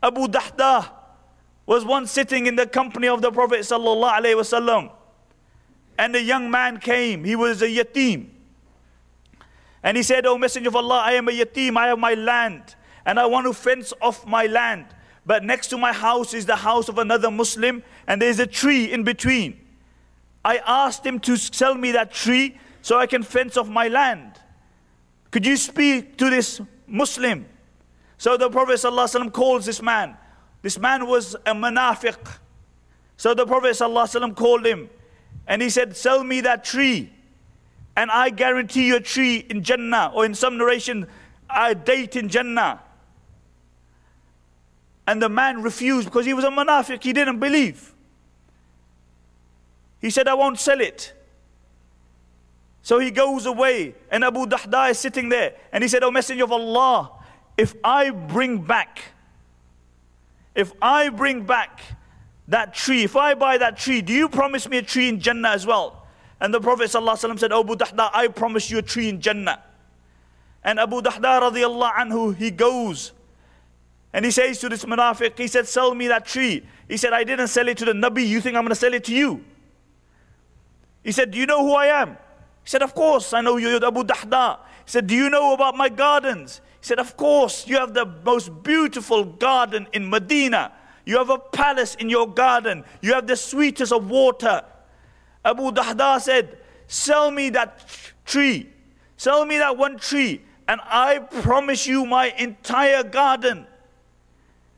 Abu Dahdah was once sitting in the company of the Prophet sallallahu alaihi wasallam, and a young man came. He was a yatim, and he said, "O Messenger of Allah, I am a yatim. I have my land, and I want to fence off my land. But next to my house is the house of another Muslim, and there is a tree in between. I asked him to sell me that tree so I can fence off my land. Could you speak to this Muslim?" So the Prophet ﷺ calls this man. This man was a munafiq. So the Prophet ﷺ called him, and he said, "Sell me that tree, and I guarantee you a tree in Jannah," or in some narration, a date in Jannah. And the man refused because he was a munafiq. He didn't believe. He said, "I won't sell it." So he goes away, and Abu Dahdah is sitting there, and he said, "O Messenger of Allah, if I bring back that tree, if I buy that tree, do you promise me a tree in Jannah as well?" And the Prophet ﷺ said, "O Abu Dahdah, I promise you a tree in Jannah." And Abu Dahdah radiallahu anhu, he goes, and he says to this munafiq, he said, "Sell me that tree." He said, "I didn't sell it to the Nabi. You think I'm going to sell it to you?" He said, "Do you know who I am?" He said, "Of course, I know you, you're Abu Dahdah." He said, "Do you know about my gardens?" He said, "Of course, you have the most beautiful garden in Medina. You have a palace in your garden. You have the sweetest of water." Abu Dahdah said, "Sell me that tree. Sell me that one tree, and I promise you my entire garden."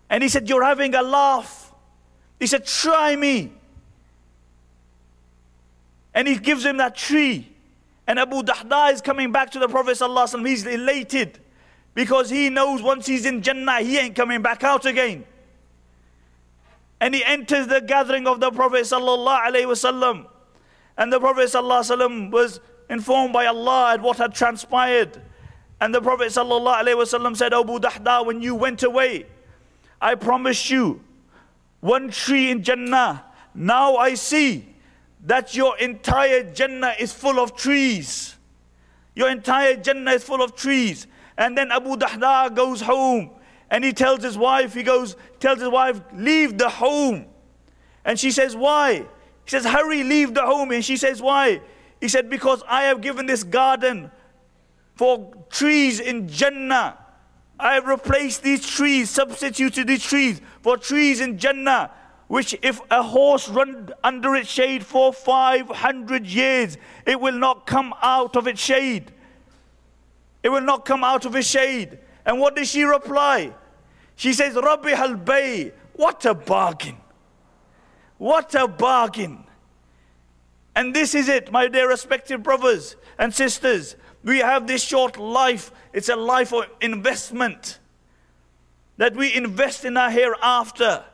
And he said, "You're having a laugh." He said, "Try me." And he gives him that tree. And Abu Dahdah is coming back to the Prophet ﷺ. He's elated because he knows once he's in Jannah, he ain't coming back out again. And he enters the gathering of the Prophet ﷺ. And the Prophet ﷺ was informed by Allah at what had transpired. And the Prophet ﷺ said, "Abu Dahdah, when you went away, I promised you one tree in Jannah. Now I see that your entire Jannah is full of trees. Your entire Jannah is full of trees." And then Abu Dahdah goes home, and he tells his wife, "Leave the home." And she says, "Why?" He says, "Hurry, leave the home." And she says, "Why?" He said, "Because I have given this garden for trees in Jannah. I have replaced these trees, substituted these trees for trees in Jannah, which if a horse runs under its shade for 500 years, it will not come out of its shade. It will not come out of its shade." And what does she reply? She says, "Rabih al-bay." What a bargain. What a bargain. And this is it, my dear respected brothers and sisters. We have this short life. It's a life of investment, that we invest in our hereafter.